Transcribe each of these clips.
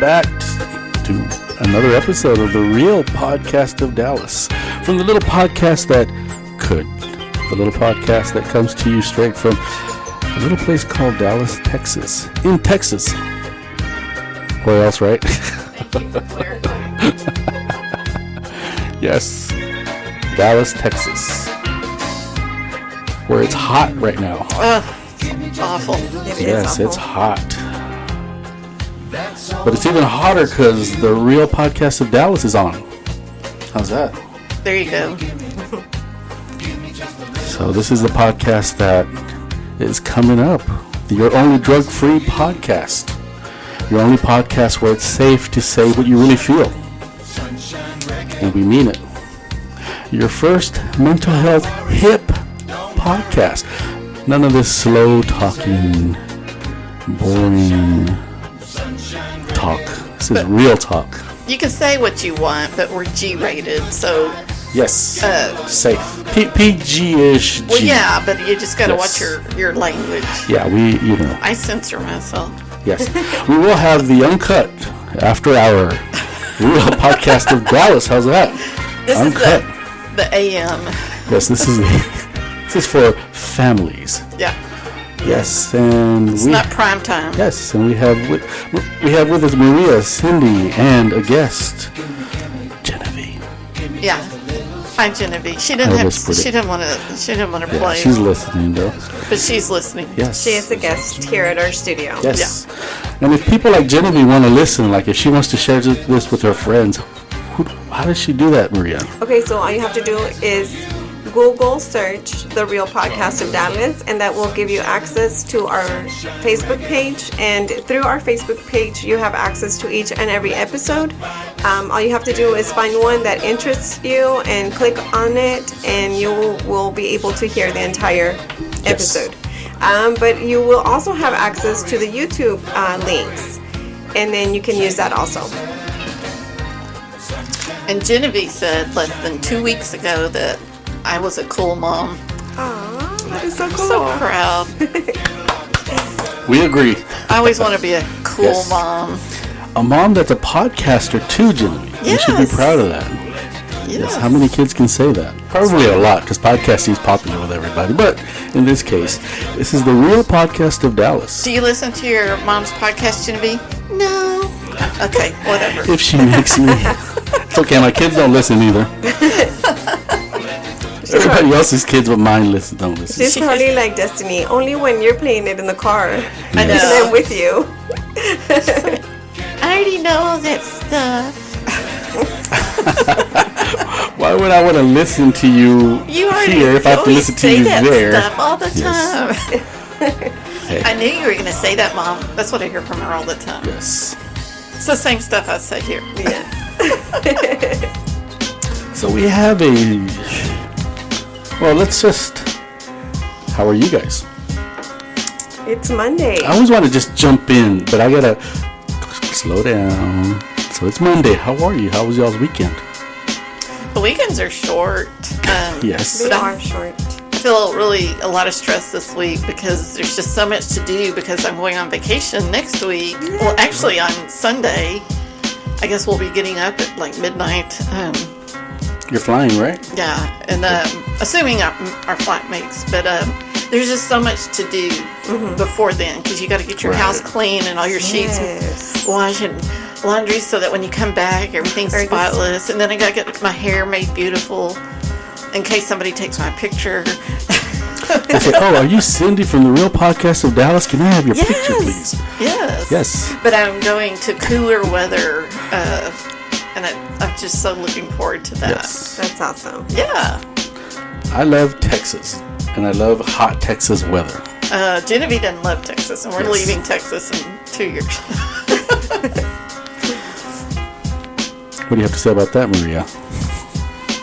back to another episode of the Real Podcast of Dallas. From the little podcast that could. The little podcast that comes to you straight from a little place called Dallas, Texas. In Texas. Where else, right? Yes. Dallas, Texas. Where it's hot right now. It's awful. Yes, it's hot. But it's even hotter because the Real Podcast of Dallas is on. How's that? There you go. So this is the podcast that is coming up. Your only drug-free podcast. Your only podcast where it's safe to say what you really feel. And we mean it. Your first mental health hip podcast. None of this slow talking, boring talk. This is real talk. You can say what you want, but we're G-rated, so... Yes. Safe. PG-ish. Well, yeah, but you just got to watch your language. Yeah, I censor myself. Yes. We will have the uncut after our Real Podcast of Dallas. How's that? This uncut. Is the AM. Yes, this is for families. Yeah. Yes, and it's not prime time. Yes, and we have with us Maria, Cindy, and a guest, Genevieve. Yeah. Hi, Genevieve. She didn't want to play. She's listening though. But she's listening. Yes. She is a guest here at our studio. Yes. Yeah. And if people like Genevieve want to listen, like if she wants to share this with her friends, how does she do that, Maria? Okay, so all you have to do is Google search the Real Podcast of Dallas, and that will give you access to our Facebook page. And through our Facebook page, you have access to each and every episode. All you have to do is find one that interests you and click on it, and you will be able to hear the entire episode. Yes. But you will also have access to the YouTube links, and then you can use that also. And Genevieve said less than 2 weeks ago that I was a cool mom. Aw, that is so cool. So proud. We agree. I always want to be a cool mom. A mom that's a podcaster too, Genevieve. Yes. You should be proud of that. Yes. How many kids can say that? Probably a lot, because podcasting is popular with everybody. But in this case, this is the Real Podcast of Dallas. Do you listen to your mom's podcast, Genevieve? No. Okay, whatever. If she makes me. It's okay, my kids don't listen either. Everybody else's kids but mine don't listen. She's probably like Destiny, only when you're playing it in the car. Yes. I know. And I'm with you. I already know all that stuff. Why would I want to listen to you here if I have to listen to you there? Stuff all the time. Hey. I knew you were going to say that, Mom. That's what I hear from her all the time. Yes. It's the same stuff I say here. Yeah. So we have how are you guys? It's Monday. I always want to just jump in, but I gotta slow down. So it's Monday. How are you? How was y'all's weekend? The weekends are short. Yes. They are short. I feel really a lot of stress this week because there's just so much to do because I'm going on vacation next week. Yeah. Well, actually on Sunday. I guess we'll be getting up at like midnight. You're flying, right? Yeah, and assuming our flight makes, but there's just so much to do before then because you got to get your house clean and all your sheets washed and laundry so that when you come back everything's spotless. And then I got to get my hair made beautiful in case somebody takes my picture. They say, "Oh, are you Cindy from the Real Podcast of Dallas? Can I have your picture, please?" Yes. But I'm going to cooler weather, and I'm just so looking forward to that. Yes. That's awesome. Yeah. I love Texas, and I love hot Texas weather. Genevieve doesn't love Texas, and we're leaving Texas in 2 years. What do you have to say about that, Maria?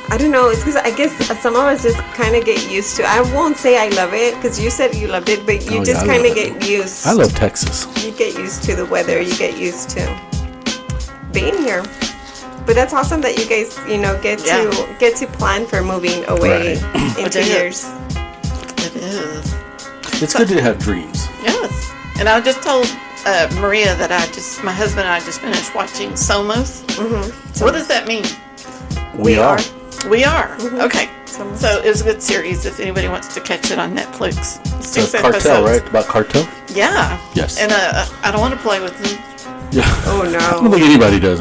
I don't know. It's because I guess some of us just kind of get used to. I won't say I love it because you said you loved it, but you just kind of get used. I love Texas. You get used to the weather. You get used to being here. But that's awesome that you guys, get to plan for moving away in 2 years. It is. It's good to have dreams. Yes. And I just told Maria, that my husband and I just finished watching Somos. So what does that mean? We are. We are. Okay. So it was a good series if anybody wants to catch it on Netflix. So it's cartel, right? About cartel? Yeah. Yes. And I don't want to play with them. Yeah. Oh no. I don't think anybody does,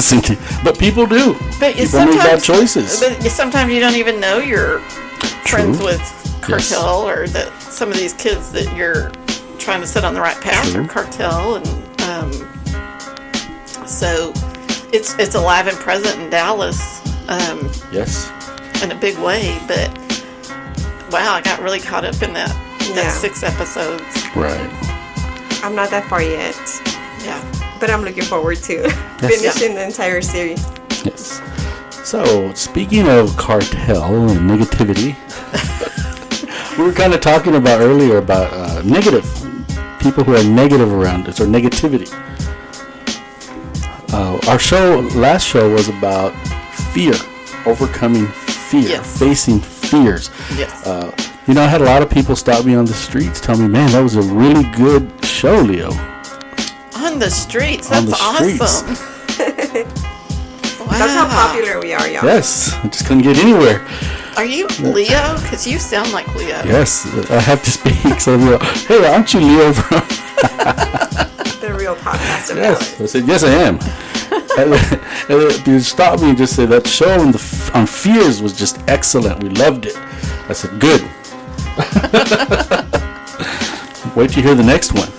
Cynthia. But people do. But People make bad choices. But sometimes you don't even know you're friends with cartel, Yes. or that some of these kids that you're trying to set on the right path True. are cartel, and so it's alive and present in Dallas. Yes. In a big way, but wow, I got really caught up in that Yeah. 6 episodes. Right. I'm not that far yet, Yeah. but I'm looking forward to finishing the entire series. Yes. So, speaking of cartel and negativity, we were kind of talking about earlier about negative people who are negative around us, or negativity. Our last show was about fear, overcoming fear, Yes. facing fears. Yes. I had a lot of people stop me on the streets, tell me, "Man, that was a really good show, Leo." On the streets. On That's the streets. awesome. Wow. That's how popular we are, y'all. Yes, I just couldn't get anywhere. Are you Leo? Because you sound like Leo. Yes, I have to speak. So, hey, aren't you Leo from? The real podcast of Yes. Dallas. I said, yes, I am. and they stopped me and just said, that show on fears was just excellent. We loved it. I said, good. Wait till you hear the next one.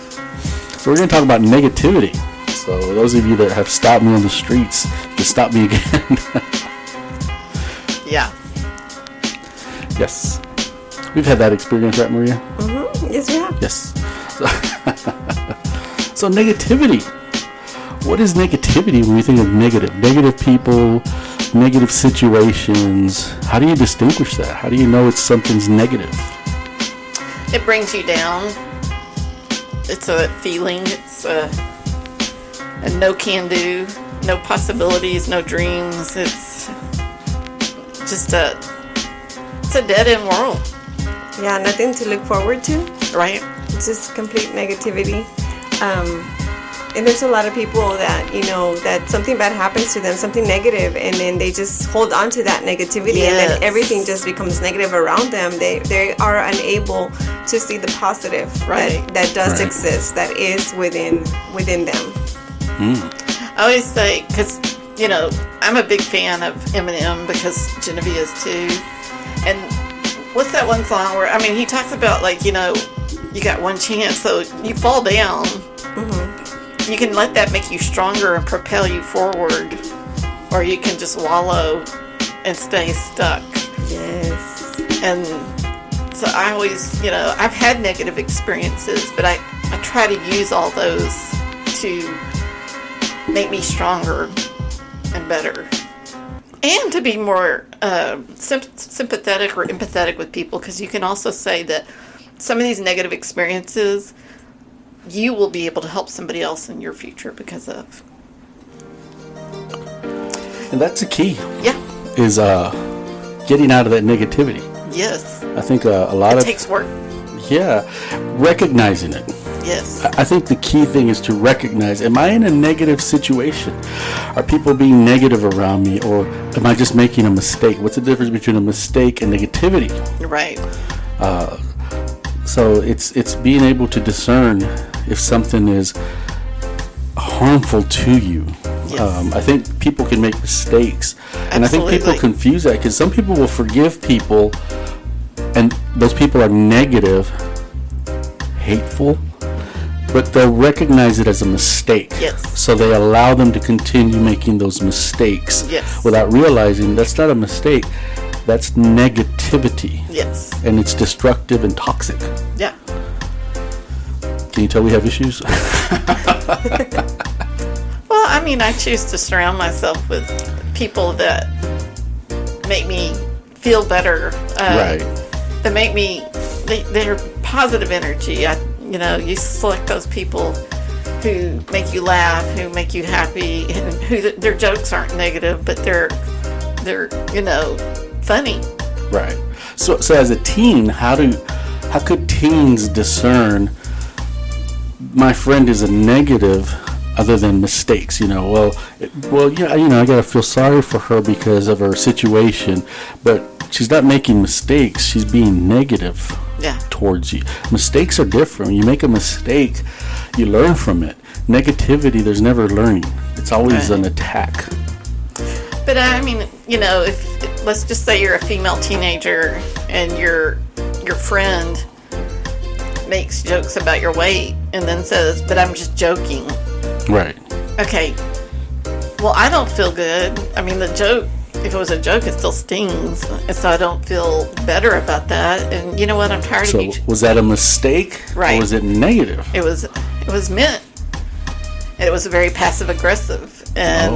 So we're going to talk about negativity. So those of you that have stopped me on the streets, you can stop me again. Yeah. Yes. We've had that experience, right, Maria? Yes, we have. Yes. So negativity. What is negativity when we think of negative? Negative people, negative situations. How do you distinguish that? How do you know something's negative? It brings you down. It's a feeling. It's a no can do, no possibilities, no dreams. It's just it's a dead end world, Yeah, nothing to look forward to. right? It's just complete negativity. And there's a lot of people that, that something bad happens to them, something negative, and then they just hold on to that negativity, and Yes. then everything just becomes negative around them. They are unable to see the positive Right. that does Right. exist, that is within them. I always say, because, I'm a big fan of Eminem, because Genevieve is too. And what's that one song where, he talks about, you got one chance, so you fall down. You can let that make you stronger and propel you forward, or you can just wallow and stay stuck. Yes. And so I always, I've had negative experiences, but I try to use all those to make me stronger and better. And to be more sympathetic or empathetic with people, because you can also say that some of these negative experiences, you will be able to help somebody else in your future because of. And that's the key, Yeah. is getting out of that negativity. Yes. I think a lot It of... takes work. Yeah, recognizing it. Yes. I think the key thing is to recognize, am I in a negative situation? Are people being negative around me, or am I just making a mistake? What's the difference between a mistake and negativity? Right. So it's being able to discern if something is harmful to you. Yes. I think people can make mistakes, and I think people Absolutely. confuse that, because some people will forgive people, and those people are negative, hateful, but they'll recognize it as a mistake. Yes. So they allow them to continue making those mistakes Yes. without realizing that's not a mistake, that's negativity. Yes. And it's destructive and toxic. Yeah. Can you tell we have issues? Well, I choose to surround myself with people that make me feel better. Right. That make me, they're positive energy. You select those people who make you laugh, who make you happy, and who their jokes aren't negative, but they're funny. Right. So as a teen, how could teens discern my friend is a negative other than mistakes, I gotta feel sorry for her because of her situation, but she's not making mistakes, she's being negative towards you. Mistakes are different. When you make a mistake, you learn from it. Negativity, there's never learning. It's always an attack. But I mean, if let's just say you're a female teenager and your friend makes jokes about your weight and then says, "But I'm just joking." Right. Okay. Well, I don't feel good. I mean, the joke, if it was a joke, it still stings. And so I don't feel better about that. And you know what? I'm tired of you. So was that a mistake? Right. Or was it negative? It was meant. And it was very passive aggressive. And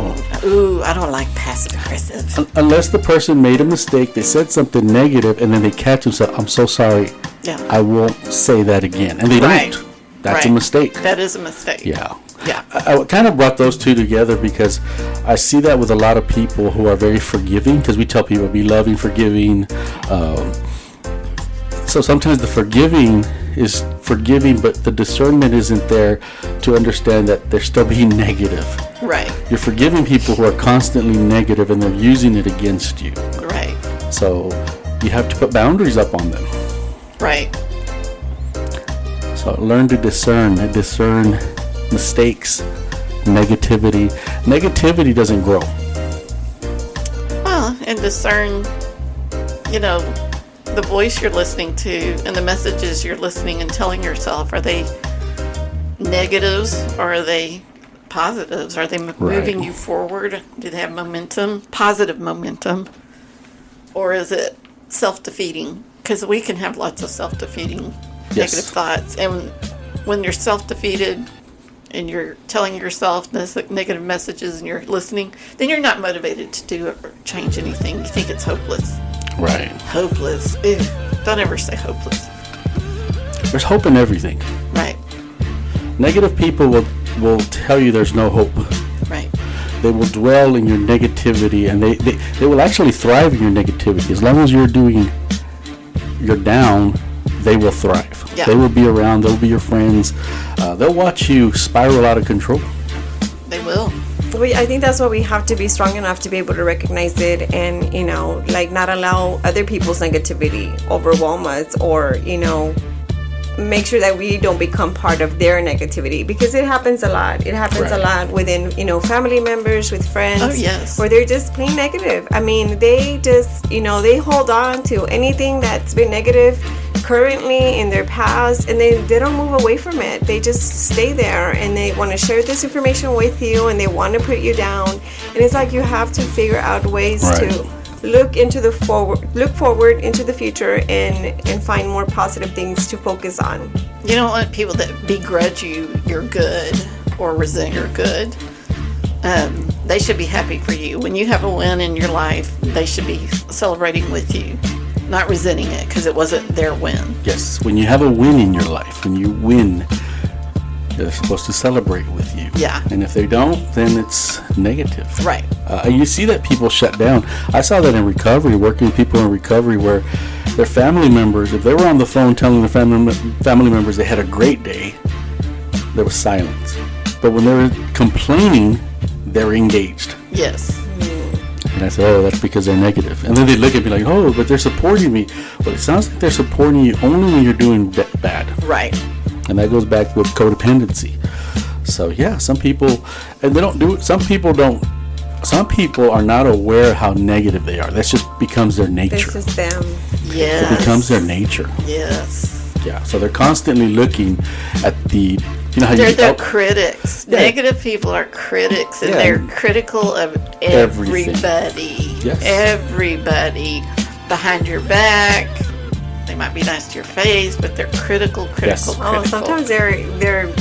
I don't like passive aggressive. Unless the person made a mistake, they said something negative, and then they catch themselves. I'm so sorry. Yeah. I won't say that again. And they don't. That's a mistake. That is a mistake. Yeah. Yeah. I kind of brought those two together because I see that with a lot of people who are very forgiving, because we tell people be loving, forgiving. So sometimes the forgiving is forgiving, but the discernment isn't there to understand that they're still being negative. Right. You're forgiving people who are constantly negative and they're using it against you. Right. So you have to put boundaries up on them. Right. So learn to discern mistakes, negativity. Negativity doesn't grow. Well, and discern, the voice you're listening to and the messages you're listening and telling yourself. Are they negatives or are they positives? Are they moving you forward? Do they have momentum, positive momentum? Or is it self-defeating? Because we can have lots of self-defeating negative thoughts. And when you're self-defeated and you're telling yourself this negative messages and you're listening, then you're not motivated to do or change anything. You think it's hopeless. Right. Hopeless. Ew. Don't ever say hopeless. There's hope in everything. Right. Negative people will tell you there's no hope. Right. They will dwell in your negativity, and they will actually thrive in your negativity. As long as you're down, they will thrive. Yeah. They will be around. They'll be your friends. They'll watch you spiral out of control. They will. I think that's why we have to be strong enough to be able to recognize it and, not allow other people's negativity overwhelm us or, make sure that we don't become part of their negativity, because it happens a lot. It happens a lot within, family members, with friends. Oh, yes. Where they're just plain negative. I mean, they just, they hold on to anything that's been negative currently in their past, and they don't move away from it. They just stay there, and they want to share this information with you, and they want to put you down. And it's like you have to figure out ways to look forward into the future and find more positive things to focus on. You don't want people that begrudge you your good or resent your good. They should be happy for you. When you have a win in your life, they should be celebrating with you, not resenting it because it wasn't their win. Yes, when you have a win in your life, when you win, they're supposed to celebrate with you. Yeah. And if they don't, then it's negative. Right. You see that people shut down. I saw that in recovery, working with people in recovery where their family members, if they were on the phone telling their family members they had a great day, there was silence. But when they were complaining, they were engaged. Yes. And I said, oh, that's because they're negative. And then they look at me like, oh, but they're supporting me. Well, it sounds like they're supporting you only when you're doing bad. Right. And that goes back with codependency. So yeah, some people, and they don't do it. Some people are not aware how negative they are. That just becomes their nature. It's just them. Yes. It becomes their nature. Yes. Yeah. So they're constantly looking at the, how they're the critics. Yeah. Negative people are critics, and they're critical of everybody. Yes. Everybody behind your back. They might be nice to your face, but they're critical. Oh, sometimes they're